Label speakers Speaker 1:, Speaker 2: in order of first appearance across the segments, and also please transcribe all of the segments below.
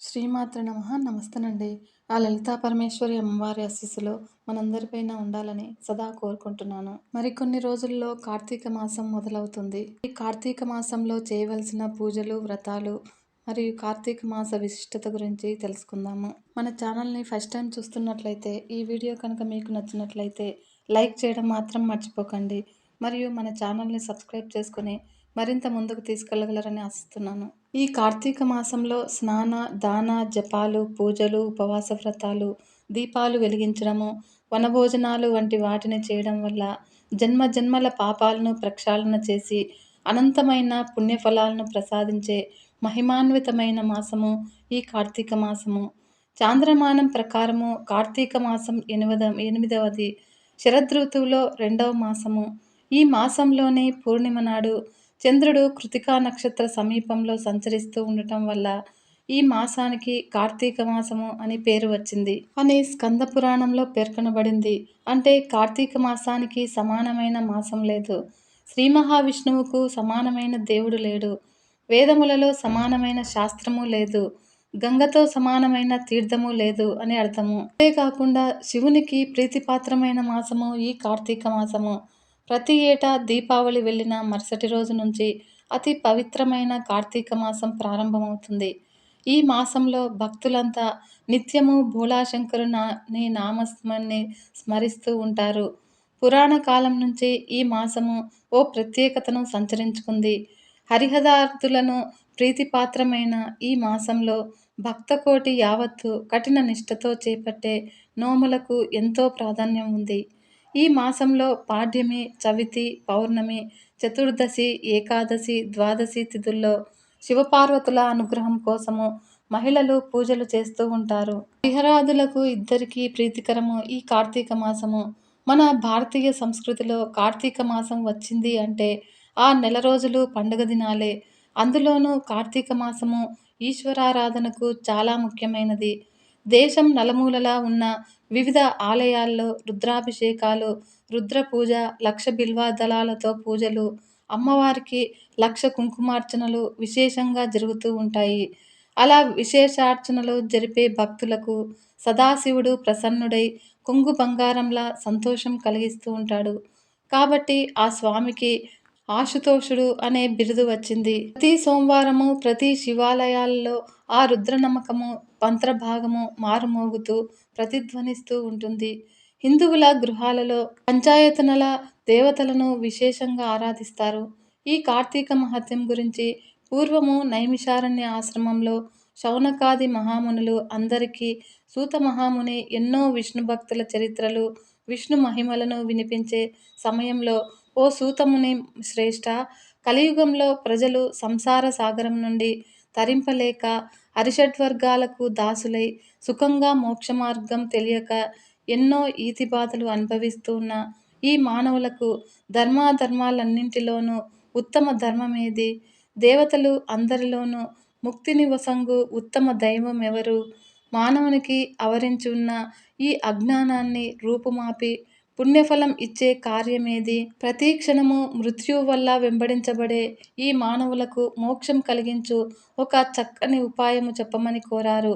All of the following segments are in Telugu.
Speaker 1: శ్రీమాత్రే నమః. నమస్తేనండి. ఆ లలితా పరమేశ్వరి అమ్మవారి ఆశీస్సులు మనందరిపైన ఉండాలని సదా కోరుకుంటున్నాను. మరికొన్ని రోజుల్లో కార్తీక మాసం మొదలవుతుంది. ఈ కార్తీక మాసంలో చేయవలసిన పూజలు, వ్రతాలు మరియు కార్తీక మాస విశిష్టత గురించి తెలుసుకుందాము. మన ఛానల్ని ఫస్ట్ టైం చూస్తున్నట్లయితే ఈ వీడియో కనుక మీకు నచ్చినట్లయితే లైక్ చేయడం మాత్రం మర్చిపోకండి. మరియు మన ఛానల్ని సబ్స్క్రైబ్ చేసుకుని మరింత ముందుకు తీసుకెళ్లగలరని ఆశిస్తున్నాను. ఈ కార్తీక మాసంలో స్నాన, దాన, జపాలు, పూజలు, ఉపవాస వ్రతాలు, దీపాలు వెలిగించడము, వనభోజనాలు వంటి వాటిని చేయడం వల్ల జన్మ జన్మల పాపాలను ప్రక్షాళన చేసి అనంతమైన పుణ్యఫలాలను ప్రసాదించే మహిమాన్వితమైన మాసము ఈ కార్తీక మాసము. చాంద్రమానం ప్రకారము కార్తీక మాసం ఎనిమిదవది. శరదృతువులో రెండవ మాసము. ఈ మాసంలోని పూర్ణిమ నాడు చంద్రుడు కృతికా నక్షత్ర సమీపంలో సంచరిస్తూ ఉండటం వల్ల ఈ మాసానికి కార్తీక మాసము అని పేరు వచ్చింది అని స్కంద పురాణంలో పేర్కొనబడింది. అంటే కార్తీక మాసానికి సమానమైన మాసం లేదు. శ్రీ మహావిష్ణువుకు సమానమైన దేవుడు లేడు. వేదములలో సమానమైన శాస్త్రము లేదు. గంగతో సమానమైన తీర్థము లేదు అని అర్థము. అంతేకాకుండా శివునికి ప్రీతిపాత్రమైన మాసము ఈ కార్తీక మాసము. ప్రతి ఏటా దీపావళి వెళ్ళిన మరుసటి రోజు నుంచి అతి పవిత్రమైన కార్తీక మాసం ప్రారంభమవుతుంది. ఈ మాసంలో భక్తులంతా నిత్యము భోళాశంకరుని నామస్మరణి స్మరిస్తూ ఉంటారు. పురాణ కాలం నుంచి ఈ మాసము ఓ ప్రత్యేకతను సంతరించుకుంది. హరిహరాదులను ప్రీతిపాత్రమైన ఈ మాసంలో భక్తకోటి యావత్తు కఠిన నిష్ఠతో చేపట్టే నోములకు ఎంతో ప్రాధాన్యం ఉంది. ఈ మాసంలో పాడ్యమి, చవితి, పౌర్ణమి, చతుర్దశి, ఏకాదశి, ద్వాదశి తిథుల్లో శివపార్వతుల అనుగ్రహం కోసము మహిళలు పూజలు చేస్తూ ఉంటారు. హరిహరాదులకు ఇద్దరికీ ప్రీతికరము ఈ కార్తీక మాసము. మన భారతీయ సంస్కృతిలో కార్తీక మాసం వచ్చింది అంటే ఆ నెల రోజులు పండుగ దినాలే. అందులోనూ కార్తీక మాసము ఈశ్వరారాధనకు చాలా ముఖ్యమైనది. దేశం నలుమూలలా ఉన్న వివిధ ఆలయాల్లో రుద్రాభిషేకాలు, రుద్ర పూజ, 1,00,000 బిల్వదళాలతో పూజలు, అమ్మవారికి 1,00,000 కుంకుమార్చనలు విశేషంగా జరుగుతూ ఉంటాయి. అలా విశేషార్చనలు జరిపే భక్తులకు సదాశివుడు ప్రసన్నుడై కొంగు బంగారంలా సంతోషం కలిగిస్తూ ఉంటాడు. కాబట్టి ఆ స్వామికి ఆశుతోషుడు అనే బిరుదు వచ్చింది. ప్రతి సోమవారము ప్రతి శివాలయాల్లో ఆ రుద్ర నమ్మకము మంత్రభాగము మారుమోగుతూ ప్రతిధ్వనిస్తూ ఉంటుంది. హిందువుల గృహాలలో పంచాయతనల దేవతలను విశేషంగా ఆరాధిస్తారు. ఈ కార్తీక మహత్యం గురించి పూర్వము నైమిషారణ్య ఆశ్రమంలో శౌనకాది మహామునులు అందరికీ సూత మహాముని ఎన్నో విష్ణు భక్తుల చరిత్రలు, విష్ణు మహిమలను వినిపించే సమయంలో ఓ సూతముని శ్రేష్ఠ, కలియుగంలో ప్రజలు సంసార సాగరం నుండి తరింపలేక అరిషడ్వర్గాలకు దాసులై సుఖంగా మోక్షమార్గం తెలియక ఎన్నో ఈతిబాధలు అనుభవిస్తూ ఉన్న ఈ మానవులకు ధర్మాధర్మాలన్నింటిలోనూ ఉత్తమ ధర్మమేది? దేవతలు అందరిలోనూ ముక్తిని వసంగు ఉత్తమ దైవం ఎవరు? మానవునికి ఆవరించి ఉన్న ఈ అజ్ఞానాన్ని రూపుమాపి పుణ్యఫలం ఇచ్చే కార్యమేది? ప్రతి క్షణము మృత్యువు వల్ల వెంబడించబడే ఈ మానవులకు మోక్షం కలిగించు ఒక చక్కని ఉపాయము చెప్పమని కోరారు.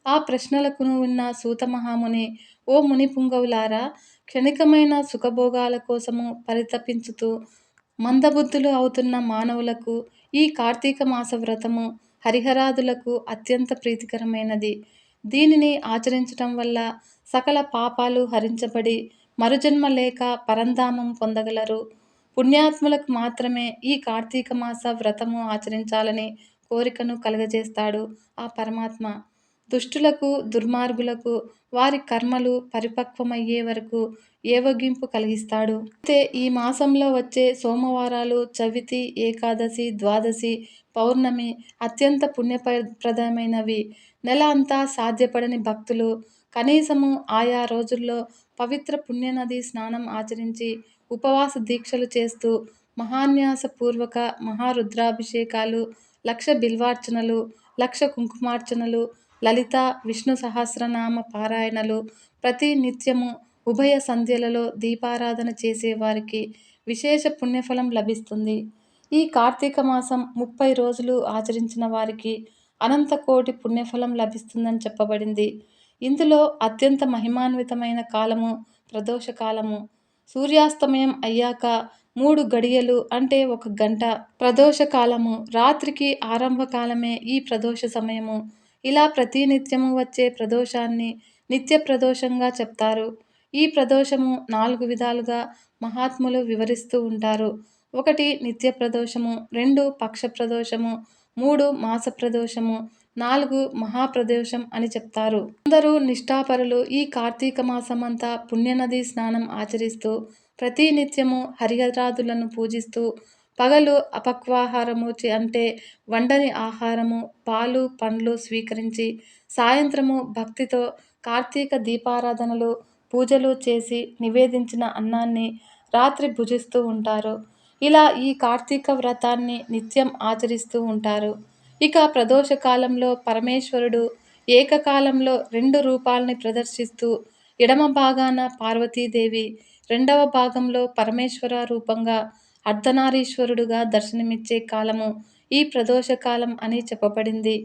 Speaker 1: ఆ ప్రశ్నలకు విన్న సూతమహాముని, ఓ ముని పుంగవులారా, క్షణికమైన సుఖభోగాల కోసము పరితపించుతూ మందబుద్ధులు అవుతున్న మానవులకు ఈ కార్తీక మాస వ్రతము హరిహరాదులకు అత్యంత ప్రీతికరమైనది. దీనిని ఆచరించటం వల్ల సకల పాపాలు హరించబడి మరుజన్మ లేక పరంధామం పొందగలరు. పుణ్యాత్ములకు మాత్రమే ఈ కార్తీక మాస వ్రతము ఆచరించాలని కోరికను కలుగజేస్తాడు ఆ పరమాత్మ. దుష్టులకు, దుర్మార్గులకు వారి కర్మలు పరిపక్వమయ్యే వరకు ఏవగింపు కలిగిస్తాడు. అయితే ఈ మాసంలో వచ్చే సోమవారాలు, చవితి, ఏకాదశి, ద్వాదశి, పౌర్ణమి అత్యంత పుణ్యప్రదమైనవి. నెల అంతా సాధ్యపడని భక్తులు కనీసము ఆయా రోజుల్లో పవిత్ర పుణ్యనది స్నానం ఆచరించి ఉపవాస దీక్షలు చేస్తూ మహాన్యాస పూర్వక మహారుద్రాభిషేకాలు, 1,00,000 బిల్వార్చనలు, 1,00,000 కుంకుమార్చనలు, లలిత విష్ణు సహస్రనామ పారాయణలు, ప్రతి నిత్యము ఉభయ సంధ్యలలో దీపారాధన చేసేవారికి విశేష పుణ్యఫలం లభిస్తుంది. ఈ కార్తీక మాసం 30 రోజులు ఆచరించిన వారికి అనంత కోటి పుణ్యఫలం లభిస్తుందని చెప్పబడింది. ఇందులో అత్యంత మహిమాన్వితమైన కాలము ప్రదోష కాలము. సూర్యాస్తమయం అయ్యాక 3 గడియలు అంటే 1 గంట ప్రదోష కాలము. రాత్రికి ఆరంభ కాలమే ఈ ప్రదోష సమయము. ఇలా ప్రతి నిత్యము వచ్చే ప్రదోషాన్ని నిత్య ప్రదోషంగా చెప్తారు. ఈ ప్రదోషము 4 విధాలుగా మహాత్ములు వివరిస్తూ ఉంటారు. 1 నిత్య ప్రదోషము, 2 పక్ష ప్రదోషము, 3 మాస ప్రదోషము, 4 మహాప్రదోషం అని చెప్తారు. అందరూ నిష్ఠాపరులు ఈ కార్తీక మాసమంతా పుణ్యనది స్నానం ఆచరిస్తూ ప్రతి నిత్యము హరిహరాదులను పూజిస్తూ పగలు అపక్వాహారము అంటే వండని ఆహారము, పాలు, పండ్లు స్వీకరించి సాయంత్రము భక్తితో కార్తీక దీపారాధనలు, పూజలు చేసి నివేదించిన అన్నాన్ని రాత్రి భుజిస్తూ ఉంటారు. ఇలా ఈ కార్తీక వ్రతాన్ని నిత్యం ఆచరిస్తూ ఉంటారు. ఇక ప్రదోష కాలంలో పరమేశ్వరుడు ఏకకాలంలో 2 రూపాల్ని ప్రదర్శిస్తూ ఎడమ భాగాన పార్వతీదేవి, రెండవ భాగంలో పరమేశ్వర రూపంగా అర్ధనారీశ్వరుడుగా దర్శనమిచ్చే కాలము ఈ ప్రదోష కాలం అని చెప్పబడింది.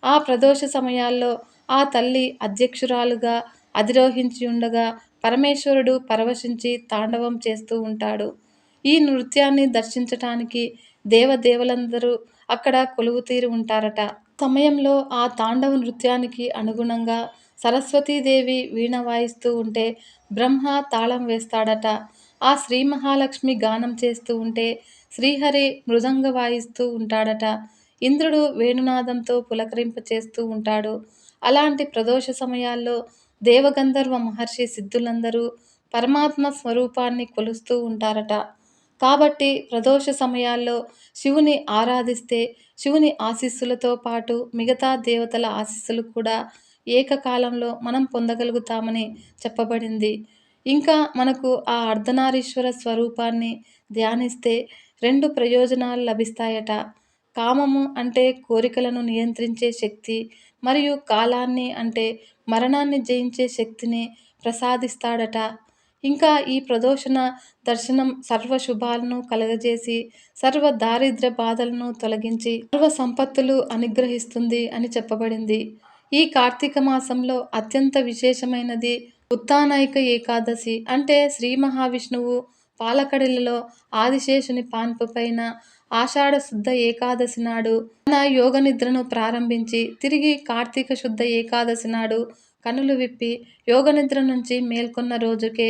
Speaker 1: ఆ ప్రదోష సమయాల్లో ఆ తల్లి అధ్యక్షురాలుగా అధిరోహించి ఉండగా పరమేశ్వరుడు పరవశించి తాండవం చేస్తూ ఉంటాడు. ఈ నృత్యాన్ని దర్శించటానికి దేవదేవులందరూ అక్కడ కొలువుతీరి ఉంటారట. సమయంలో ఆ తాండవ నృత్యానికి అనుగుణంగా సరస్వతీదేవి వీణ వాయిస్తూ ఉంటే బ్రహ్మ తాళం వేస్తాడట. ఆ శ్రీ మహాలక్ష్మి గానం చేస్తూ ఉంటే శ్రీహరి మృదంగ వాయిస్తూ ఉంటాడట. ఇంద్రుడు వేణునాదంతో పులకరింప చేస్తూ ఉంటాడు. అలాంటి ప్రదోష సమయాల్లో దేవగంధర్వ మహర్షి సిద్ధులందరూ పరమాత్మ స్వరూపాన్ని కొలుస్తూ ఉంటారట. కాబట్టి ప్రదోష సమయాల్లో శివుని ఆరాధిస్తే శివుని ఆశీస్సులతో పాటు మిగతా దేవతల ఆశీస్సులు కూడా ఏకకాలంలో మనం పొందగలుగుతామని చెప్పబడింది. ఇంకా మనకు ఆ అర్ధనారీశ్వర స్వరూపాన్ని ధ్యానిస్తే 2 ప్రయోజనాలు లభిస్తాయట. కామము అంటే కోరికలను నియంత్రించే శక్తి, మరియు కాలాన్ని అంటే మరణాన్ని జయించే శక్తిని ప్రసాదిస్తాడట. ఇంకా ఈ ప్రదోషణ దర్శనం సర్వ శుభాలను కలగజేసి సర్వ దారిద్ర్య బాధలను తొలగించి సర్వ సంపత్తులు అనుగ్రహిస్తుంది అని చెప్పబడింది. ఈ కార్తీక మాసంలో అత్యంత విశేషమైనది ఉత్తానైక ఏకాదశి అంటే శ్రీ మహావిష్ణువు పాలకడలిలో ఆదిశేషుని పాన్పు పైన ఆషాఢ శుద్ధ ఏకాదశి నాడు తన యోగ నిద్రను ప్రారంభించి తిరిగి కార్తీక శుద్ధ ఏకాదశి నాడు కనులు విప్పి యోగనిద్ర నుంచి మేల్కొన్న రోజుకే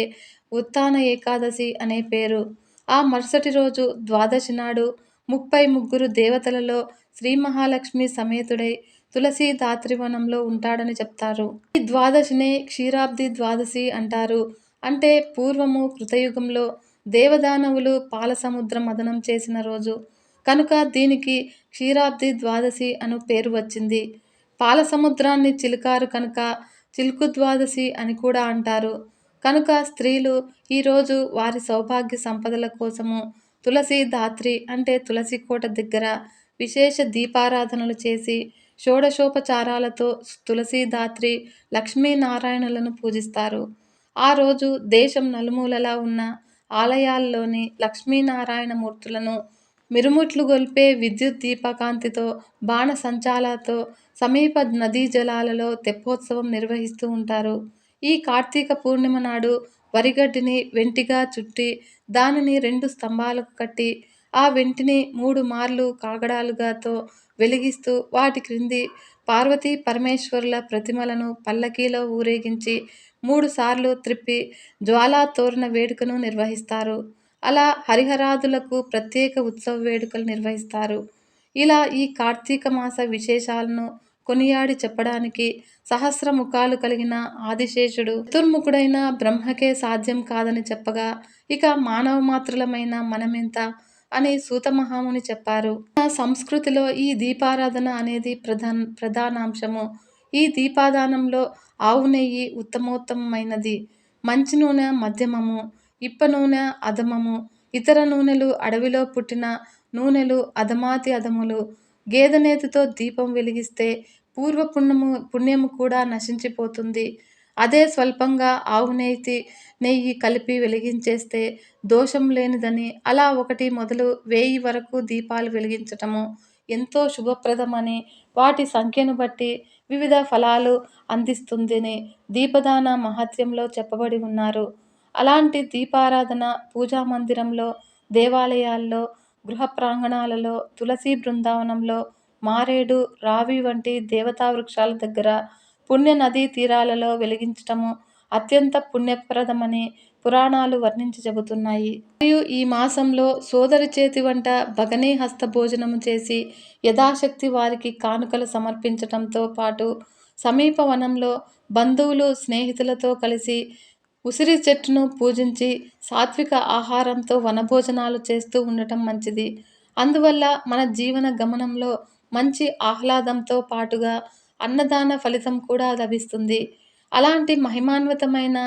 Speaker 1: ఉత్థాన ఏకాదశి అనే పేరు. ఆ మరుసటి రోజు ద్వాదశి నాడు 33 దేవతలలో శ్రీ మహాలక్ష్మి సమేతుడై తులసి దాత్రివనంలో ఉంటాడని చెప్తారు. ఈ ద్వాదశినే క్షీరాబ్ది ద్వాదశి అంటారు. అంటే పూర్వము కృతయుగంలో దేవదానవులు పాల సముద్ర మథనం చేసిన రోజు కనుక దీనికి క్షీరాబ్ది ద్వాదశి అను పేరు వచ్చింది. పాల సముద్రాన్ని చిలుకారు కనుక చిలుకు ద్వాదశి అని కూడా అంటారు. కనుక స్త్రీలు ఈరోజు వారి సౌభాగ్య సంపదల కోసము తులసి దాత్రి అంటే తులసి కోట దగ్గర విశేష దీపారాధనలు చేసి షోడశోపచారాలతో తులసి దాత్రి లక్ష్మీనారాయణులను పూజిస్తారు. ఆ రోజు దేశం నలుమూలలా ఉన్న ఆలయాల్లోని లక్ష్మీనారాయణ మూర్తులను మిరుముట్లు గొల్పే విద్యుత్ దీపకాంతితో బాణసంచాలతో సమీప నదీ జలాలలో తెప్పోత్సవం నిర్వహిస్తూ ఉంటారు. ఈ కార్తీక పూర్ణిమ నాడు వరిగడ్డిని వెంటిగా చుట్టి దానిని 2 స్తంభాలకు కట్టి ఆ వెంటిని 3 మార్లు కాగడాలుగాతో వెలిగిస్తూ వాటి క్రింది పార్వతీ పరమేశ్వరుల ప్రతిమలను పల్లకీలో ఊరేగించి 3 సార్లు త్రిప్పి జ్వాలా తోరణ వేడుకను నిర్వహిస్తారు. అలా హరిహరాదులకు ప్రత్యేక ఉత్సవ వేడుకలు నిర్వహిస్తారు. ఇలా ఈ కార్తీక మాస విశేషాలను కొనియాడి చెప్పడానికి సహస్ర ముఖాలు కలిగిన ఆదిశేషుడు చతుర్ముఖుడైన బ్రహ్మకే సాధ్యం కాదని చెప్పగా ఇక మానవ మాత్రులమైన మనమెంత అని సూత మహాముని చెప్పారు. సంస్కృతిలో ఈ దీపారాధన అనేది ప్రధానాంశము. ఈ దీపాదానంలో ఆవు నెయ్యి ఉత్తమోత్తమైనది, మంచి నూనె మధ్యమము, ఇప్ప నూనె అధమము, ఇతర నూనెలు అడవిలో పుట్టిన నూనెలు అధమాతి అధములు. గేదె నేతితో దీపం వెలిగిస్తే పూర్వ పుణ్యము కూడా నశించిపోతుంది. అదే స్వల్పంగా ఆవు నెయ్యి కలిపి వెలిగించేస్తే దోషం లేనిదని, అలా 1 మొదలు 1000 వరకు దీపాలు వెలిగించటము ఎంతో శుభప్రదమని వాటి సంఖ్యను బట్టి వివిధ ఫలాలు అందిస్తుందని దీపదాన మహత్యంలో చెప్పబడి ఉన్నారు. అలాంటి దీపారాధన పూజా మందిరంలో, దేవాలయాల్లో, గృహ ప్రాంగణాలలో, తులసి బృందావనంలో, మారేడు, రావి వంటి దేవతా వృక్షాల దగ్గర, పుణ్య నదీ తీరాలలో వెలిగించటము అత్యంత పుణ్యప్రదమని పురాణాలు వర్ణించి చెబుతున్నాయి. మరియు ఈ మాసంలో సోదరి చేతి వంట భగనీ హస్త భోజనము చేసి యథాశక్తి వారికి కానుకలు సమర్పించటంతో పాటు సమీప వనంలో బంధువులు, స్నేహితులతో కలిసి ఉసిరి చెట్టును పూజించి సాత్విక ఆహారంతో వనభోజనాలు చేస్తూ ఉండటం మంచిది. అందువల్ల మన జీవన గమనంలో మంచి ఆహ్లాదంతో పాటుగా అన్నదాన ఫలితం కూడా లభిస్తుంది. అలాంటి మహిమాన్వితమైన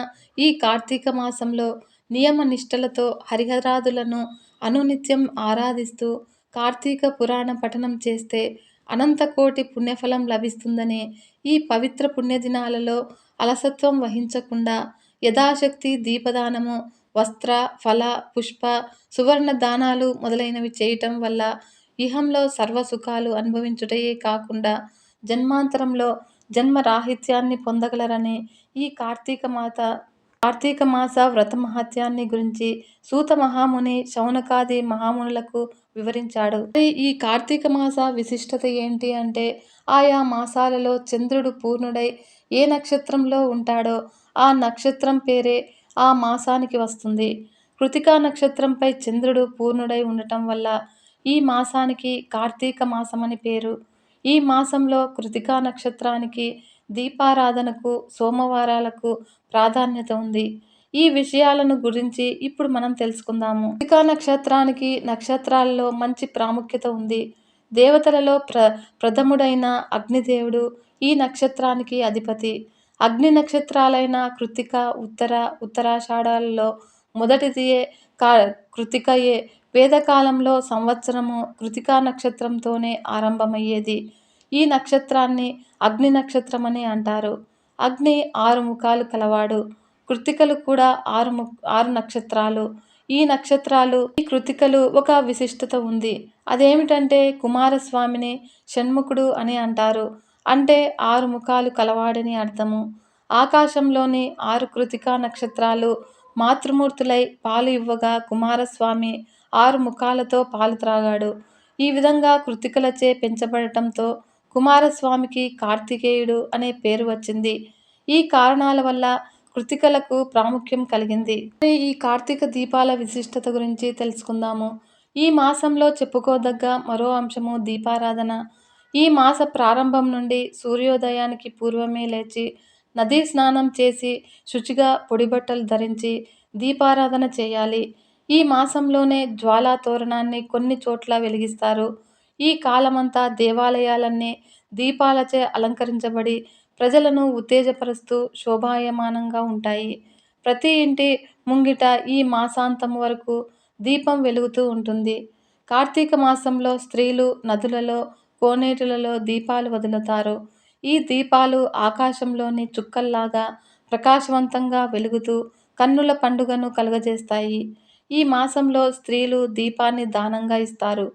Speaker 1: ఈ కార్తీక మాసంలో నియమ నిష్టలతో హరిహరాదులను అనునిత్యం ఆరాధిస్తూ కార్తీక పురాణ పఠనం చేస్తే అనంతకోటి పుణ్యఫలం లభిస్తుందని, ఈ పవిత్ర పుణ్యదినాలలో అలసత్వం వహించకుండా యథాశక్తి దీపదానము, వస్త్ర, ఫల, పుష్ప, సువర్ణ దానాలు మొదలైనవి చేయటం వల్ల ఇహంలో సర్వసుఖాలు అనుభవించుటయే కాకుండా జన్మాంతరంలో జన్మరాహిత్యాన్ని పొందగలరని ఈ కార్తీక మాస వ్రత మహత్యాన్ని గురించి సూత మహాముని శౌనకాది మహామునులకు వివరించాడు. ఈ కార్తీక మాస విశిష్టత ఏంటి అంటే, ఆయా మాసాలలో చంద్రుడు పూర్ణుడై ఏ నక్షత్రంలో ఉంటాడో ఆ నక్షత్రం పేరే ఆ మాసానికి వస్తుంది. కృతికా నక్షత్రంపై చంద్రుడు పూర్ణుడై ఉండటం వల్ల ఈ మాసానికి కార్తీక మాసమని పేరు. ఈ మాసంలో కృతికా నక్షత్రానికి దీపారాధనకు, సోమవారాలకు ప్రాధాన్యత ఉంది. ఈ విషయాలను గురించి ఇప్పుడు మనం తెలుసుకుందాము. కృతికా నక్షత్రానికి నక్షత్రాలలో మంచి ప్రాముఖ్యత ఉంది. దేవతలలో ప్రథముడైన అగ్నిదేవుడు ఈ నక్షత్రానికి అధిపతి. అగ్ని నక్షత్రాలైన కృత్తిక, ఉత్తరాషాఢాలలో మొదటిదియే కృత్తికయే. వేదకాలంలో సంవత్సరము కృత్తికా నక్షత్రంతోనే ఆరంభమయ్యేది. ఈ నక్షత్రాన్ని అగ్ని నక్షత్రమని అంటారు. అగ్ని 6 ముఖాలు కలవాడు. కృత్తికలు కూడా 6 నక్షత్రాలు. ఈ కృత్తికలు ఒక విశిష్టత ఉంది. అదేమిటంటే కుమారస్వామిని షణ్ముఖుడు అని అంటారు. అంటే 6 ముఖాలు కలవాడని అర్థము. ఆకాశంలోని 6 కృత్తికా నక్షత్రాలు మాతృమూర్తులై పాలు ఇవ్వగా కుమారస్వామి 6 ముఖాలతో పాలు త్రాగాడు. ఈ విధంగా కృత్తికలచే పెంచబడటంతో కుమారస్వామికి కార్తికేయుడు అనే పేరు వచ్చింది. ఈ కారణాల వల్ల కృత్తికలకు ప్రాముఖ్యం కలిగింది. ఈ కార్తీక దీపాల విశిష్టత గురించి తెలుసుకుందాము. ఈ మాసంలో చెప్పుకోదగ్గ మరో అంశము దీపారాధన. ఈ మాస ప్రారంభం నుండి సూర్యోదయానికి పూర్వమే లేచి నదీ స్నానం చేసి శుచిగా పొడిబట్టలు ధరించి దీపారాధన చేయాలి. ఈ మాసంలోనే జ్వాలా తోరణాన్ని కొన్ని చోట్ల వెలిగిస్తారు. ఈ కాలమంతా దేవాలయాలన్నీ దీపాలచే అలంకరించబడి ప్రజలను ఉత్తేజపరుస్తూ శోభాయమానంగా ఉంటాయి. ప్రతి ఇంటి ముంగిట ఈ మాసాంతం వరకు దీపం వెలుగుతూ ఉంటుంది. కార్తీక మాసంలో స్త్రీలు నదులలో, కోనేటిలలో దీపాలు వదులుతారు. ఈ దీపాలు ఆకాశంలోని చుక్కల్లాగా ప్రకాశవంతంగా వెలుగుతూ కన్నుల పండుగను కలుగజేస్తాయి. ఈ మాసంలో స్త్రీలు దీపాన్ని దానంగా ఇస్తారు.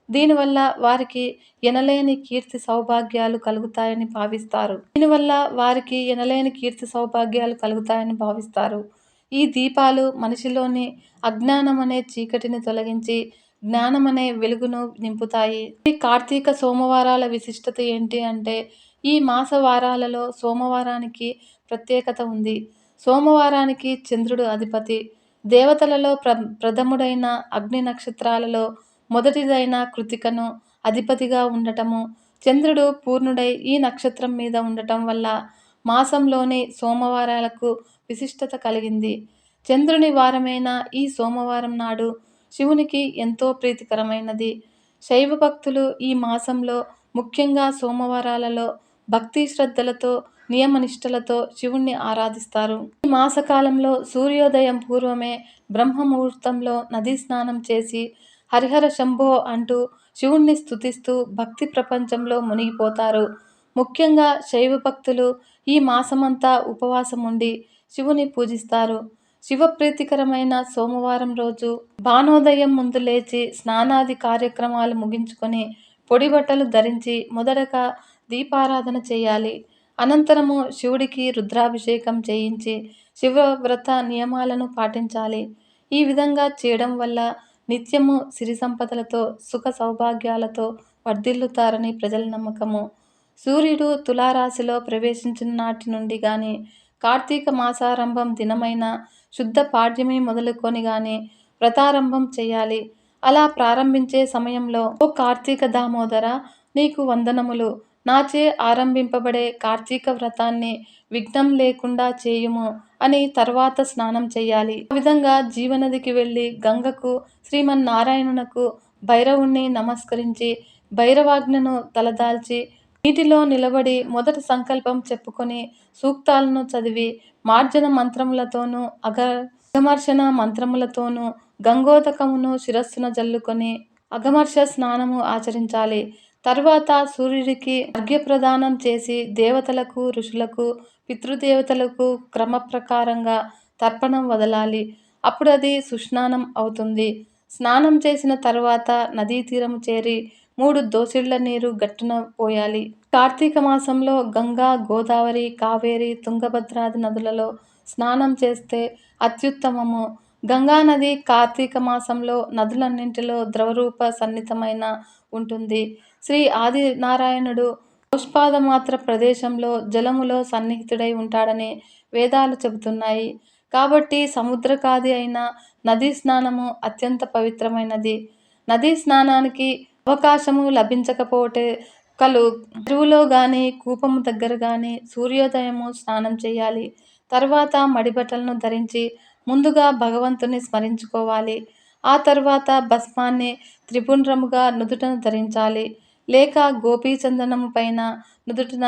Speaker 1: దీనివల్ల వారికి ఎనలేని కీర్తి సౌభాగ్యాలు కలుగుతాయని భావిస్తారు. ఈ దీపాలు మనిషిలోని అజ్ఞానమనే చీకటిని తొలగించి జ్ఞానమనే వెలుగును నింపుతాయి. ఈ కార్తీక సోమవారాల విశిష్టత ఏంటి అంటే, ఈ మాస వారాలలో సోమవారానికి ప్రత్యేకత ఉంది. సోమవారానికి చంద్రుడు అధిపతి. దేవతలలో ప్రథముడైన అగ్ని నక్షత్రాలలో మొదటిదైన కృత్తికను అధిపతిగా ఉండటము, చంద్రుడు పూర్ణుడై ఈ నక్షత్రం మీద ఉండటం వల్ల మాసంలోని సోమవారాలకు విశిష్టత కలిగింది. చంద్రుని వారమైన ఈ సోమవారం నాడు శివునికి ఎంతో ప్రీతికరమైనది. శైవ భక్తులు ఈ మాసంలో ముఖ్యంగా సోమవారాలలో భక్తి శ్రద్ధలతో, నియమనిష్టలతో శివుణ్ణి ఆరాధిస్తారు. ఈ మాసకాలంలో సూర్యోదయం పూర్వమే బ్రహ్మ ముహూర్తంలో నదీ స్నానం చేసి హరిహర శంభో అంటూ శివుణ్ణి స్తుతిస్తూ భక్తి ప్రపంచంలో మునిగిపోతారు. ముఖ్యంగా శైవ భక్తులు ఈ మాసమంతా ఉపవాసం ఉండి శివుని పూజిస్తారు. శివప్రీతికరమైన సోమవారం రోజు భానోదయం ముందు లేచి స్నానాది కార్యక్రమాలు ముగించుకొని పొడి బట్టలు ధరించి మొదటగా దీపారాధన చేయాలి. అనంతరము శివుడికి రుద్రాభిషేకం చేయించి శివవ్రత నియమాలను పాటించాలి. ఈ విధంగా చేయడం వల్ల నిత్యము సిరి సంపదలతో సుఖ సౌభాగ్యాలతో వర్ధిల్లుతారని ప్రజల నమ్మకము. సూర్యుడు తులారాశిలో ప్రవేశించిన నాటి నుండి గాని కార్తీక మాసారంభం దినమైన శుద్ధ పాడ్యమి మొదలుకొని గాని వ్రతారంభం చేయాలి. అలా ప్రారంభించే సమయంలో ఓ కార్తీక దామోదర నీకు వందనములు. నాచే ఆరంభింపబడే కార్తీక వ్రతాన్ని విఘ్నం లేకుండా చేయుము అని తర్వాత స్నానం చేయాలి. ఆ విధంగా జీవనదికి వెళ్ళి గంగకు శ్రీమన్నారాయణునకు భైరవుణ్ణి నమస్కరించి భైరవాజ్ఞను తలదాల్చి నీటిలో నిలబడి మొదట సంకల్పం చెప్పుకొని సూక్తాలను చదివి మార్జన మంత్రములతోనూ అగమర్షణ మంత్రములతోనూ గంగోదకమును శిరస్సున జల్లుకొని అగమర్ష స్నానము ఆచరించాలి. తర్వాత సూర్యుడికి అర్ఘ్యప్రదానం చేసి దేవతలకు ఋషులకు పితృదేవతలకు క్రమ ప్రకారంగా తర్పణం వదలాలి. అప్పుడు అది సుస్నానం అవుతుంది. స్నానం చేసిన తర్వాత నదీ తీరము చేరి 3 దోసిళ్ల నీరు గట్టున పోయాలి. కార్తీక మాసంలో గంగా, గోదావరి, కావేరి, తుంగభద్రాది నదులలో స్నానం చేస్తే అత్యుత్తమము. గంగానది కార్తీక మాసంలో నదులన్నింటిలో ద్రవరూప సన్నిహితమైన ఉంటుంది. శ్రీ ఆదినారాయణుడు కౌష్పాదమాత్ర ప్రదేశంలో జలములో సన్నిహితుడై ఉంటాడని వేదాలు చెబుతున్నాయి. కాబట్టి సముద్రకాది అయిన నదీ స్నానము అత్యంత పవిత్రమైనది. నదీ స్నానానికి అవకాశము లభించకపోతే చెరువులో గాని కూపము దగ్గర గాని సూర్యోదయము స్నానం చేయాలి. తర్వాత మడిబట్టలను ధరించి ముందుగా భగవంతుని స్మరించుకోవాలి. ఆ తర్వాత భస్మాన్ని త్రిపుండ్రముగా నుదుటన ధరించాలి. లేక గోపీచందనము పైన నుదుటన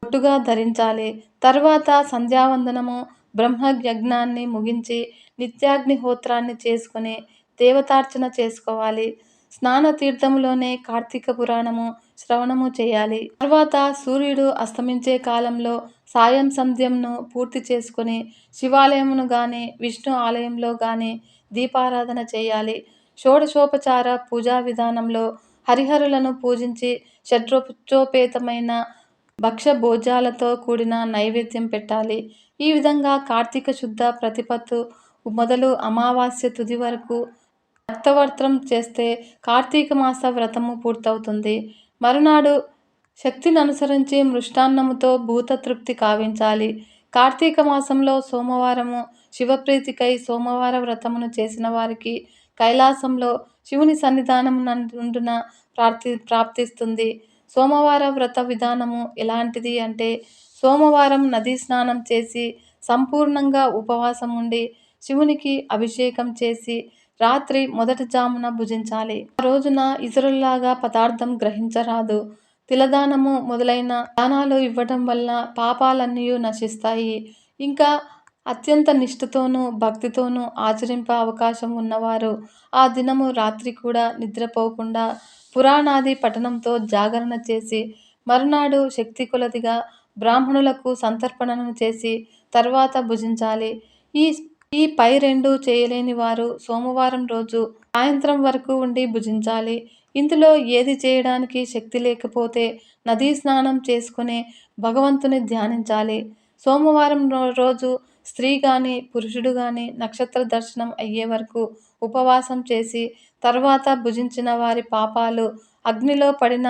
Speaker 1: బొట్టుగా ధరించాలి. తర్వాత సంధ్యావందనము బ్రహ్మయజ్ఞాన్ని ముగించి నిత్యాగ్నిహోత్రాన్ని చేసుకుని దేవతార్చన చేసుకోవాలి. స్నాన తీర్థములోనే కార్తీక పురాణము శ్రవణము చేయాలి. తర్వాత సూర్యుడు అస్తమించే కాలంలో సాయం సంధ్యంను పూర్తి చేసుకుని శివాలయమును గాని విష్ణు ఆలయంలో గాని దీపారాధన చేయాలి. షోడశోపచార పూజా విధానంలో హరిహరులను పూజించి షడ్రచోపేతమైన భక్ష్య భోజ్యాలతో కూడిన నైవేద్యం పెట్టాలి. ఈ విధంగా కార్తీక శుద్ధ ప్రతిపత్తు మొదలు అమావాస్య తుది వరకు భక్తవ్రతం చేస్తే కార్తీక మాస వ్రతము పూర్తవుతుంది. మరునాడు శక్తిని అనుసరించి మృష్టాన్నముతో భూతతృప్తి కావించాలి. కార్తీక మాసంలో సోమవారము శివప్రీతికై సోమవార వ్రతమును చేసిన వారికి కైలాసంలో శివుని సన్నిధానమునందున ప్రాప్తిస్తుంది. సోమవార వ్రత విధానము ఎలాంటిది అంటే సోమవారం నదీ స్నానం చేసి సంపూర్ణంగా ఉపవాసం ఉండి శివునికి అభిషేకం చేసి రాత్రి మొదటి జామున భుజించాలి. ఆ రోజున ఇతరుల్లాగా పదార్థం గ్రహించరాదు. తిలదానము మొదలైన దానాలు ఇవ్వటం వల్ల పాపాలన్నీ నశిస్తాయి. ఇంకా అత్యంత నిష్ఠతోనూ భక్తితోనూ ఆచరింప అవకాశం ఉన్నవారు ఆ దినము రాత్రి కూడా నిద్రపోకుండా పురాణాది పఠనంతో జాగరణ చేసి మరునాడు శక్తి కొలదిగా బ్రాహ్మణులకు సంతర్పణను చేసి తర్వాత భుజించాలి. ఈ పై రెండు చేయలేని వారు సోమవారం రోజు సాయంత్రం వరకు ఉండి భుజించాలి. ఇందులో ఏది చేయడానికి శక్తి లేకపోతే నదీ స్నానం చేసుకుని భగవంతుని ధ్యానించాలి. సోమవారం రోజు స్త్రీ గాని పురుషుడు గాని నక్షత్ర దర్శనం అయ్యే వరకు ఉపవాసం చేసి తర్వాత భుజించిన వారి పాపాలు అగ్నిలో పడిన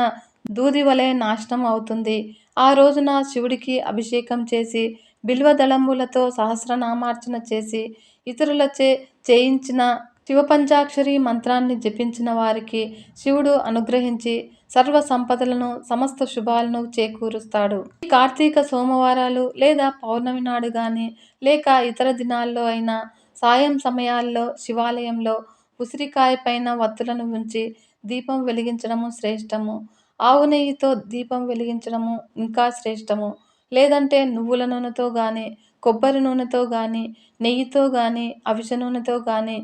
Speaker 1: దూది వలె నాశనం అవుతుంది. ఆ రోజున శివుడికి అభిషేకం చేసి బిల్వదళంబులతో సహస్రనామార్చన చేసి ఇతరులచే చేయించిన శివపంచాక్షరి మంత్రాన్ని జపించిన వారికి శివుడు అనుగ్రహించి సర్వ సంపదలను సమస్త శుభాలను చేకూరుస్తాడు. ఈ కార్తీక సోమవారాలు లేదా పౌర్ణమి నాడు గాని లేక ఇతర దినాల్లో అయినా సాయం సమయాల్లో శివాలయంలో ఉసిరికాయ పైన వత్తులను ఉంచి దీపం వెలిగించడము శ్రేష్టము. ఆవు నెయ్యితో దీపం వెలిగించడము ఇంకా శ్రేష్టము. లేదంటే నువ్వుల నూనెతో గాని కొబ్బరి నూనెతో గాని నెయ్యితో గాని అవిసె నూనెతో గాని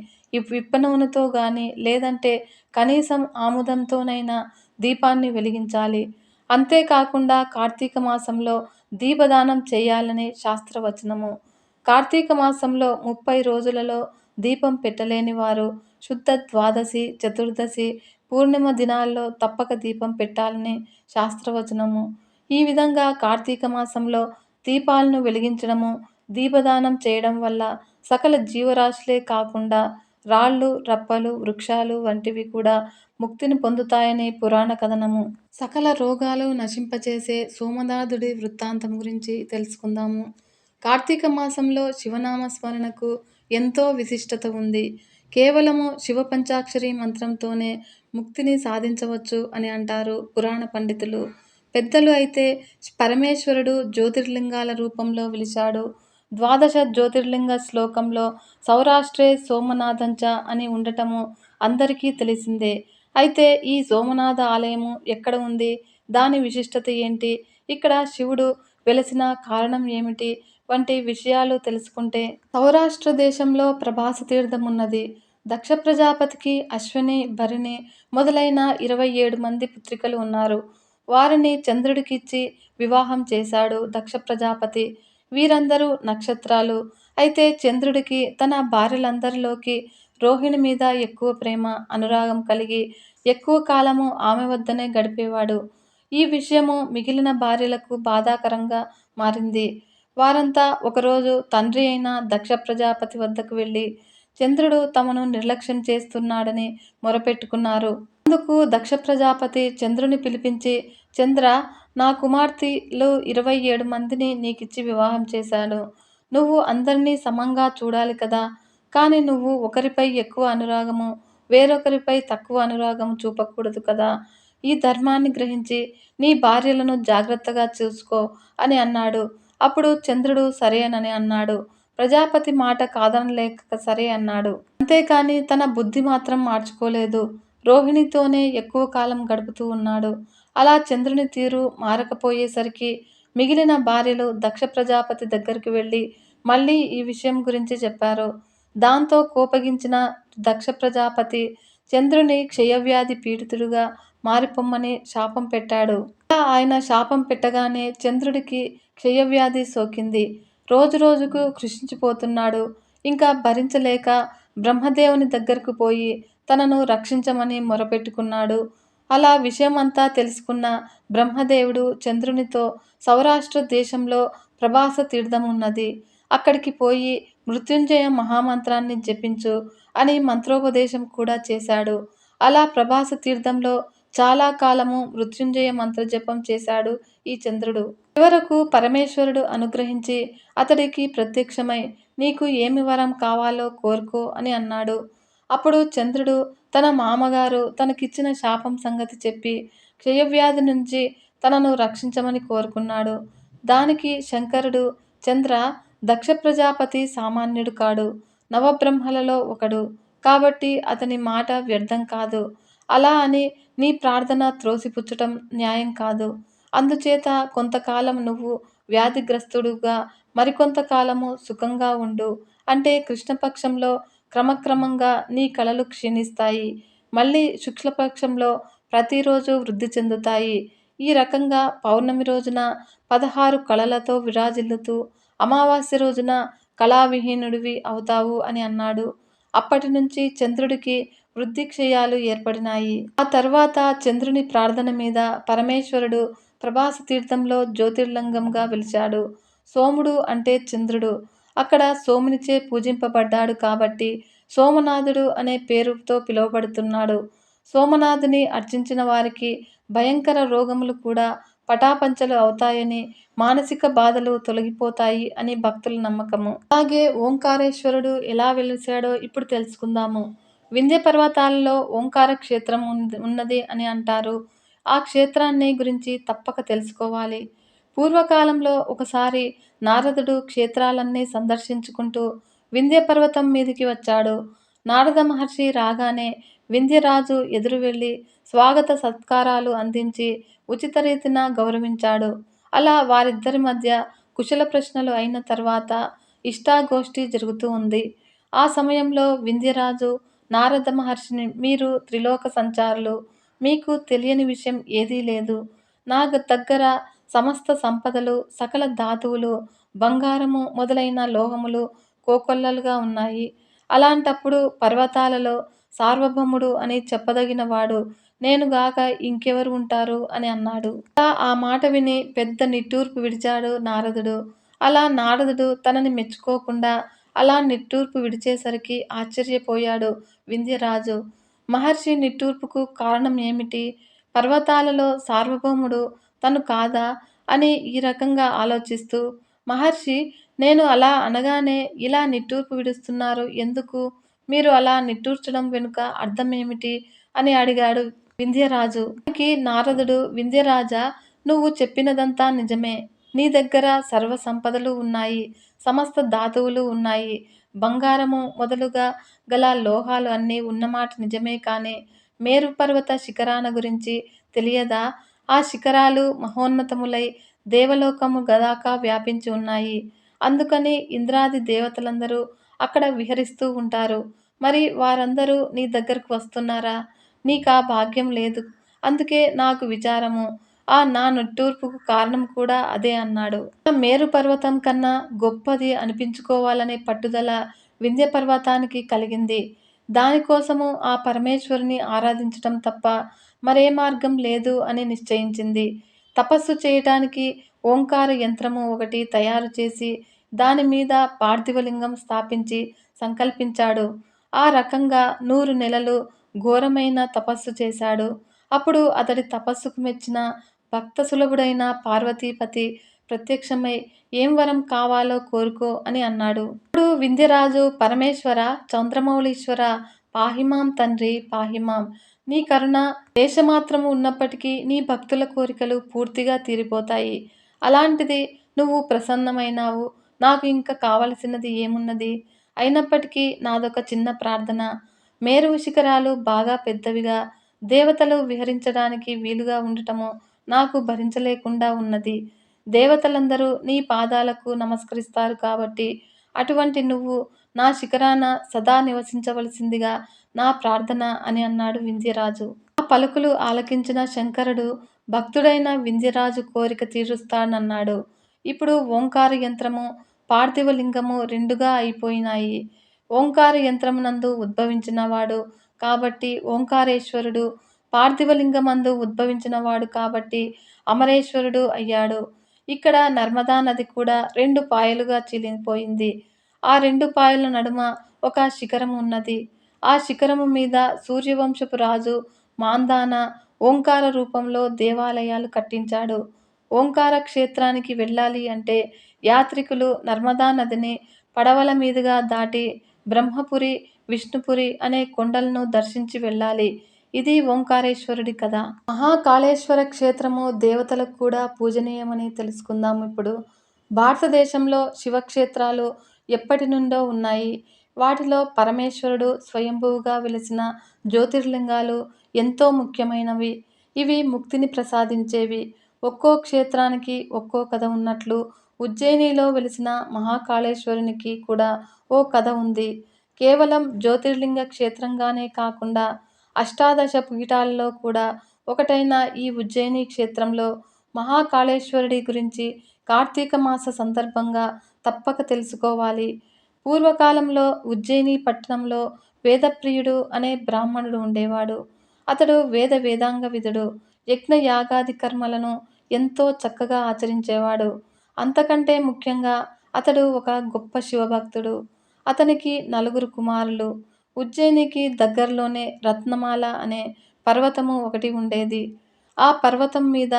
Speaker 1: విప్ప నూనెతో గాని లేదంటే కనీసం ఆముదంతోనైనా దీపాన్ని వెలిగించాలి. అంతేకాకుండా కార్తీక మాసంలో దీపదానం చేయాలని శాస్త్రవచనము. కార్తీక మాసంలో 30 రోజులలో దీపం పెట్టలేని వారు శుద్ధ ద్వాదశి, చతుర్దశి, పూర్ణిమ దినాల్లో తప్పక దీపం పెట్టాలని శాస్త్రవచనము. ఈ విధంగా కార్తీక మాసంలో దీపాలను వెలిగించడము, దీపదానం చేయడం వల్ల సకల జీవరాశులే కాకుండా రాళ్ళు, రప్పలు, వృక్షాలు వంటివి కూడా ముక్తిని పొందుతాయని పురాణ కథనము. సకల రోగాలు నశింపచేసే సోమనాథుడి వృత్తాంతం గురించి తెలుసుకుందాము. కార్తీక మాసంలో శివనామ స్మరణకు ఎంతో విశిష్టత ఉంది. కేవలము శివ పంచాక్షరి మంత్రంతోనే ముక్తిని సాధించవచ్చు అని అంటారు పురాణ పండితులు. పెద్దలు అయితే పరమేశ్వరుడు జ్యోతిర్లింగాల రూపంలో వెలిశాడు. ద్వాదశ జ్యోతిర్లింగ శ్లోకంలో సౌరాష్ట్రే సోమనాథంచ అని ఉండటము అందరికీ తెలిసిందే. అయితే ఈ సోమనాథ ఆలయము ఎక్కడ ఉంది? దాని విశిష్టత ఏంటి? ఇక్కడ శివుడు వెలసిన కారణం ఏమిటి? వంటి విషయాలు తెలుసుకుంటే, సౌరాష్ట్ర దేశంలో ప్రభాస తీర్థం ఉన్నది. దక్ష ప్రజాపతికి అశ్విని, భరిణి మొదలైన 27 మంది పుత్రికలు ఉన్నారు. వారిని చంద్రుడికిచ్చి వివాహం చేశాడు దక్ష ప్రజాపతి. వీరందరూ నక్షత్రాలు. అయితే చంద్రుడికి తన భార్యలందరిలోకి రోహిణి మీద ఎక్కువ ప్రేమ, అనురాగం కలిగి ఎక్కువ కాలము ఆమె వద్దనే గడిపేవాడు. ఈ విషయము మిగిలిన భార్యలకు బాధాకరంగా మారింది. వారంతా ఒకరోజు తండ్రి అయిన దక్ష ప్రజాపతి వద్దకు వెళ్ళి చంద్రుడు తమను నిర్లక్ష్యం చేస్తున్నాడని మొరపెట్టుకున్నారు. అందుకు దక్ష ప్రజాపతి చంద్రుని పిలిపించి, చంద్ర, నా కుమార్తెలు 27 మందిని నీకిచ్చి వివాహం చేశాను. నువ్వు అందరినీ సమంగా చూడాలి కదా. కానీ నువ్వు ఒకరిపై ఎక్కువ అనురాగము, వేరొకరిపై తక్కువ అనురాగము చూపకూడదు కదా. ఈ ధర్మాన్ని గ్రహించి నీ భార్యలను జాగ్రత్తగా చూసుకో అని అన్నాడు. అప్పుడు చంద్రుడు సరేనని అన్నాడు. ప్రజాపతి మాట కాదనలేక సరే అన్నాడు. అంతేకాని తన బుద్ధి మాత్రం మార్చుకోలేదు. రోహిణితోనే ఎక్కువ కాలం గడుపుతూ ఉన్నాడు. అలా చంద్రుని తీరు మారకపోయేసరికి మిగిలిన భార్యలు దక్ష ప్రజాపతి దగ్గరికి వెళ్ళి మళ్ళీ ఈ విషయం గురించి చెప్పారు. దాంతో కోపగించిన దక్ష ప్రజాపతి చంద్రుని క్షయవ్యాధి పీడితుడుగా మారిపొమ్మని శాపం పెట్టాడు. అలా ఆయన శాపం పెట్టగానే చంద్రుడికి క్షయవ్యాధి సోకింది. రోజు రోజుకు కృషించిపోతున్నాడు. ఇంకా భరించలేక బ్రహ్మదేవుని దగ్గరకు పోయి తనను రక్షించమని మొరపెట్టుకున్నాడు. అలా విషయమంతా తెలుసుకున్న బ్రహ్మదేవుడు చంద్రునితో సౌరాష్ట్ర దేశంలో ప్రభాస తీర్థం ఉన్నది. అక్కడికి పోయి మృత్యుంజయ మహామంత్రాన్ని జపించు అని మంత్రోపదేశం కూడా చేశాడు. అలా ప్రభాస తీర్థంలో చాలా కాలము మృత్యుంజయ మంత్ర జపం చేశాడు ఈ చంద్రుడు. చివరకు పరమేశ్వరుడు అనుగ్రహించి అతడికి ప్రత్యక్షమై నీకు ఏమి వరం కావాలో కోరుకో అని అన్నాడు. అప్పుడు చంద్రుడు తన మామగారు తనకిచ్చిన శాపం సంగతి చెప్పి క్షయవ్యాధి నుంచి తనను రక్షించమని కోరుకున్నాడు. దానికి శంకరుడు, చంద్ర, దక్ష ప్రజాపతి సామాన్యుడు కాడు, నవబ్రహ్మలలో ఒకడు. కాబట్టి అతని మాట వ్యర్థం కాదు. అలా అని నీ ప్రార్థన త్రోసిపుచ్చటం న్యాయం కాదు. అందుచేత కొంతకాలం నువ్వు వ్యాధిగ్రస్తుడుగా, మరికొంతకాలము సుఖంగా ఉండు. అంటే కృష్ణపక్షంలో క్రమక్రమంగా నీ కళలు క్షీణిస్తాయి. మళ్ళీ శుక్లపక్షంలో ప్రతిరోజు వృద్ధి చెందుతాయి. ఈ రకంగా పౌర్ణమి రోజున 16 కళలతో విరాజిల్లుతూ అమావాస్య రోజున కళావిహీనుడివి అవుతావు అని అన్నాడు. అప్పటి నుంచి చంద్రుడికి వృద్ధి క్షయాలు ఏర్పడినాయి. ఆ తర్వాత చంద్రుని ప్రార్థన మీద పరమేశ్వరుడు ప్రభాస తీర్థంలో జ్యోతిర్లింగంగా వెలిశాడు. సోముడు అంటే చంద్రుడు. అక్కడ సోమునిచే పూజింపబడ్డాడు కాబట్టి సోమనాథుడు అనే పేరుతో పిలువబడుతున్నాడు. సోమనాథుని అర్చించిన వారికి భయంకర రోగములు కూడా పటాపంచలు అవుతాయని, మానసిక బాధలు తొలగిపోతాయి అని భక్తుల నమ్మకము. అలాగే ఓంకారేశ్వరుడు ఎలా వెలిశాడో ఇప్పుడు తెలుసుకుందాము. వింధ్య పర్వతాలలో ఓంకార క్షేత్రం ఉన్నది అని అంటారు. ఆ క్షేత్రాన్ని గురించి తప్పక తెలుసుకోవాలి. పూర్వకాలంలో ఒకసారి నారదుడు క్షేత్రాలన్నీ సందర్శించుకుంటూ వింధ్య పర్వతం మీదికి వచ్చాడు. నారద మహర్షి రాగానే వింధ్యరాజు ఎదురు వెళ్ళి స్వాగత సత్కారాలు అందించి ఉచిత రీతిన గౌరవించాడు. అలా వారిద్దరి మధ్య కుశల ప్రశ్నలు అయిన తర్వాత ఇష్టాగోష్ఠి జరుగుతూ ఉంది. ఆ సమయంలో వింధ్యరాజు నారద మహర్షిని, మీరు త్రిలోక సంచారులు, మీకు తెలియని విషయం ఏదీ లేదు. నా దగ్గర సమస్త సంపదలు, సకల ధాతువులు, బంగారము మొదలైన లోహములు కోకొల్లలుగా ఉన్నాయి. అలాంటప్పుడు పర్వతాలలో సార్వభౌముడు అని చెప్పదగిన వాడు నేను గాక ఇంకెవరు ఉంటారు అని అన్నాడు. ఆ మాట విని పెద్ద నిట్టూర్పు విడిచాడు నారదుడు. అలా నారదుడు తనని మెచ్చుకోకుండా అలా నిట్టూర్పు విడిచేసరికి ఆశ్చర్యపోయాడు వింధ్యరాజు. మహర్షి నిట్టూర్పుకు కారణం ఏమిటి? పర్వతాలలో సార్వభౌముడు తను కాదా? అని ఈ రకంగా ఆలోచిస్తూ, మహర్షి, నేను అలా అనగానే ఇలా నిట్టూర్పు విడుస్తున్నారు ఎందుకు? మీరు అలా నిట్టూర్చడం వెనుక అర్థమేమిటి? అని అడిగాడు వింధ్యరాజు. దానికి నారదుడు, వింధ్యరాజా, నువ్వు చెప్పినదంతా నిజమే. నీ దగ్గర సర్వ సంపదలు ఉన్నాయి. సమస్త ధాతువులు ఉన్నాయి. బంగారము మొదలుగా గల లోహాలు అన్నీ ఉన్నమాట నిజమే కానీ, మేరు పర్వత శిఖరాన గురించి తెలియదా? ఆ శిఖరాలు మహోన్నతములై దేవలోకము గదాకా వ్యాపించి ఉన్నాయి. అందుకని ఇంద్రాది దేవతలందరూ అక్కడ విహరిస్తూ ఉంటారు. మరి వారందరూ నీ దగ్గరకు వస్తున్నారా? నీకా భాగ్యం లేదు. అందుకే నాకు విచారము. నా నిట్టూర్పుకు కారణం కూడా అదే అన్నాడు. మేరు పర్వతం కన్నా గొప్పది అనిపించుకోవాలనే పట్టుదల వింధ్య పర్వతానికి కలిగింది. దానికోసము ఆ పరమేశ్వరుని ఆరాధించటం తప్ప మరే మార్గం లేదు అని నిశ్చయించింది. తపస్సు చేయటానికి ఓంకార యంత్రము ఒకటి తయారు చేసి దాని మీద పార్థివలింగం స్థాపించి సంకల్పించాడు. ఆ రకంగా 100 నెలలు ఘోరమైన తపస్సు చేశాడు. అప్పుడు అతడి తపస్సుకు మెచ్చిన భక్త సులభుడైన పార్వతీపతి ప్రత్యక్షమై ఏం వరం కావాలో కోరుకో అని అన్నాడు. ఇప్పుడు వింధ్యరాజు, పరమేశ్వర, చంద్రమౌళీశ్వర, పాహిమాం తండ్రి పాహిమాం. నీ కరుణ దేశమాత్రము ఉన్నప్పటికీ నీ భక్తుల కోరికలు పూర్తిగా తీరిపోతాయి. అలాంటిది నువ్వు ప్రసన్నమైనావు. నాకు ఇంక కావలసినది ఏమున్నది? అయినప్పటికీ నాదొక చిన్న ప్రార్థన. మేరు శిఖరాలు బాగా పెద్దవిగా, దేవతలు విహరించడానికి వీలుగా ఉండటము నాకు భరించలేకుండా ఉన్నది. దేవతలందరూ నీ పాదాలకు నమస్కరిస్తారు కాబట్టి, అటువంటి నువ్వు నా శిఖరాన సదా నివసించవలసిందిగా నా ప్రార్థన అని అన్నాడు వింధ్యరాజు. ఆ పలుకులు ఆలకించిన శంకరుడు భక్తుడైన వింధ్యరాజు కోరిక తీరుస్తానన్నాడు. ఇప్పుడు ఓంకార యంత్రము, పార్థివలింగము రెండుగా అయిపోయినాయి. ఓంకార యంత్రమునందు ఉద్భవించినవాడు కాబట్టి ఓంకారేశ్వరుడు, పార్థివలింగమందు ఉద్భవించినవాడు కాబట్టి అమరేశ్వరుడు అయ్యాడు. ఇక్కడ నర్మదా నది కూడా 2 పాయలుగా చీలిపోయింది. ఆ 2 పాయల నడుమ ఒక శిఖరం ఉన్నది. ఆ శిఖరము మీద సూర్యవంశపు రాజు మాంధాన ఓంకార రూపంలో దేవాలయాలు కట్టించాడు. ఓంకార క్షేత్రానికి వెళ్ళాలి అంటే యాత్రికులు నర్మదా నదిని పడవల మీదుగా దాటి బ్రహ్మపురి, విష్ణుపురి అనే కొండలను దర్శించి వెళ్ళాలి. ఇది ఓంకారేశ్వరుడి కథ. మహాకాళేశ్వర క్షేత్రము దేవతలకు కూడా పూజనీయమని తెలుసుకుందాం ఇప్పుడు. భారతదేశంలో శివక్షేత్రాలు ఎప్పటి నుండో ఉన్నాయి. వాటిలో పరమేశ్వరుడు స్వయంభువుగా వెలిసిన జ్యోతిర్లింగాలు ఎంతో ముఖ్యమైనవి. ఇవి ముక్తిని ప్రసాదించేవి. ఒక్కో క్షేత్రానికి ఒక్కో కథ ఉన్నట్లు ఉజ్జయినిలో వెలిసిన మహాకాళేశ్వరునికి కూడా ఓ కథ ఉంది. కేవలం జ్యోతిర్లింగ క్షేత్రంగానే కాకుండా అష్టాదశ పీఠాలలో కూడా ఒకటైన ఈ ఉజ్జయిని క్షేత్రంలో మహాకాళేశ్వరుడి గురించి కార్తీక మాస సందర్భంగా తప్పక తెలుసుకోవాలి. పూర్వకాలంలో ఉజ్జయిని పట్టణంలో వేదప్రియుడు అనే బ్రాహ్మణుడు ఉండేవాడు. అతడు వేదాంగ విదుడు. యజ్ఞ యాగాది కర్మలను ఎంతో చక్కగా ఆచరించేవాడు. అంతకంటే ముఖ్యంగా అతడు ఒక గొప్ప శివభక్తుడు. అతనికి 4 కుమారులు. ఉజ్జయినికి దగ్గరలోనే రత్నమాల అనే పర్వతము ఒకటి ఉండేది. ఆ పర్వతం మీద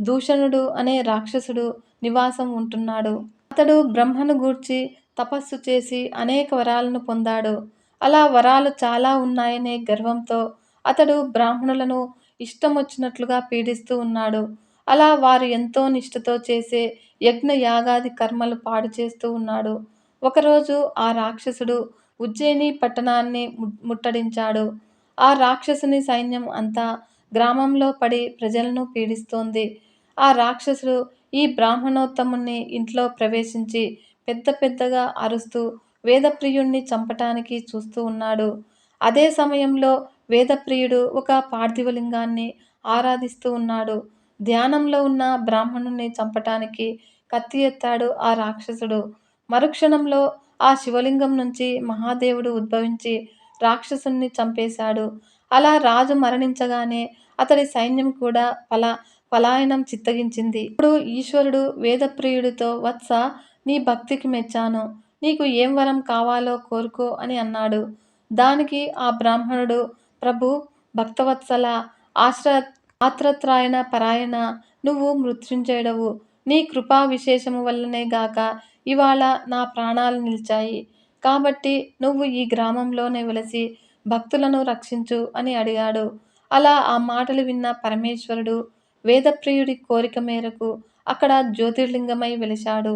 Speaker 1: దూషణుడు అనే రాక్షసుడు నివాసం ఉంటున్నాడు. అతడు బ్రహ్మను గూర్చి తపస్సు చేసి అనేక వరాలను పొందాడు. అలా వరాలు చాలా ఉన్నాయనే గర్వంతో అతడు బ్రాహ్మణులను ఇష్టమొచ్చినట్లుగా పీడిస్తూ ఉన్నాడు. అలా వారు ఎంతో నిష్ఠతో చేసే యజ్ఞ యాగాది కర్మలు పాడు చేస్తూ ఉన్నాడు. ఒకరోజు ఆ రాక్షసుడు ఉజ్జయిని పట్టణాన్ని ముట్టడించాడు. ఆ రాక్షసుని సైన్యం అంతా గ్రామంలో పడి ప్రజలను పీడిస్తోంది. ఆ రాక్షసుడు ఈ బ్రాహ్మణోత్తముణ్ణి ఇంట్లో ప్రవేశించి పెద్ద పెద్దగా అరుస్తూ వేదప్రియుణ్ణి చంపటానికి చూస్తూ ఉన్నాడు. అదే సమయంలో వేదప్రియుడు ఒక పార్థివలింగాన్ని ఆరాధిస్తూ ఉన్నాడు. ధ్యానంలో ఉన్న బ్రాహ్మణుణ్ణి చంపటానికి కత్తి ఎత్తాడు ఆ రాక్షసుడు. మరుక్షణంలో ఆ శివలింగం నుంచి మహాదేవుడు ఉద్భవించి రాక్షసుణ్ణి చంపేశాడు. అలా రాజు మరణించగానే అతడి సైన్యం కూడా పలాయనం చిత్తగించింది. ఇప్పుడు ఈశ్వరుడు వేదప్రియుడితో, వత్స, నీ భక్తికి మెచ్చాను. నీకు ఏం వరం కావాలో కోరుకో అని అన్నాడు. దానికి ఆ బ్రాహ్మణుడు, ప్రభూ, భక్తవత్సల, ఆత్రత్రాయణ పరాయణ, నువ్వు మృత్యుంజయుడవు. నీ కృపా విశేషము వల్లనే గాక ఇవాళ నా ప్రాణాలు నిలిచాయి. కాబట్టి నువ్వు ఈ గ్రామంలోనే వెలసి భక్తులను రక్షించు అని అడిగాడు. అలా ఆ మాటలు విన్న పరమేశ్వరుడు వేదప్రియుడి కోరిక మేరకు అక్కడ జ్యోతిర్లింగమై వెలిశాడు.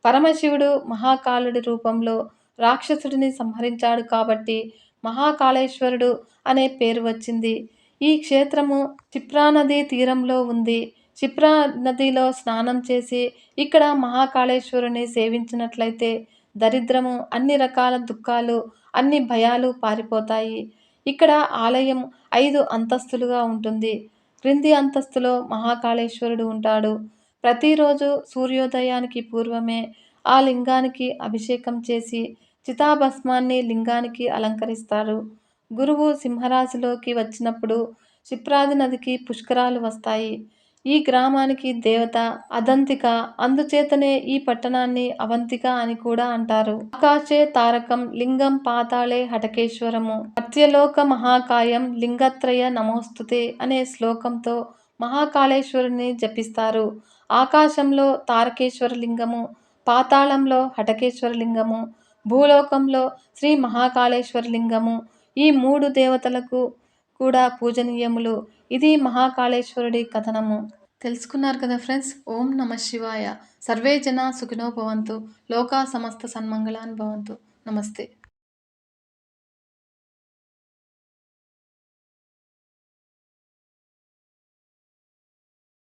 Speaker 1: పరమశివుడు మహాకాలుడి రూపంలో రాక్షసుడిని సంహరించాడు కాబట్టి మహాకాళేశ్వరుడు అనే పేరు వచ్చింది. ఈ క్షేత్రము క్షిప్రా నదీ తీరంలో ఉంది. క్షిప్రా నదిలో స్నానం చేసి ఇక్కడ మహాకాళేశ్వరుని సేవించినట్లయితే దరిద్రము, అన్ని రకాల దుఃఖాలు, అన్ని భయాలు పారిపోతాయి. ఇక్కడ ఆలయం 5 అంతస్తులుగా ఉంటుంది. క్రింది అంతస్తులో మహాకాళేశ్వరుడు ఉంటాడు. ప్రతిరోజు సూర్యోదయానికి పూర్వమే ఆ లింగానికి అభిషేకం చేసి చితాభస్మాన్ని లింగానికి అలంకరిస్తారు. గురువు సింహరాశిలోకి వచ్చినప్పుడు క్షిప్రాది నదికి పుష్కరాలు వస్తాయి. ఈ గ్రామానికి దేవత అదంతిక, అందుచేతనే ఈ పట్టణాన్ని అవంతిక అని కూడా అంటారు. ఆకాశే తారకం లింగం పాతాళే హటకేశ్వరము మత్స్యలోక మహాకాయం లింగత్రయ నమోస్తుతే అనే శ్లోకంతో మహాకాళేశ్వరుని జపిస్తారు. ఆకాశంలో తారకేశ్వర లింగము, పాతాళంలో హటకేశ్వర లింగము, భూలోకంలో శ్రీ మహాకాళేశ్వర లింగము, ఈ 3 దేవతలకు కూడా పూజనీయములు. ఇది మహాకాళేశ్వరుడి కథనము. తెలుసుకున్నారు కదా ఫ్రెండ్స్. ఓం నమ శివాయ. సర్వే జన సుఖినో భవంతు. లోకా సమస్త సన్మంగళాన్ భవంతు. నమస్తే.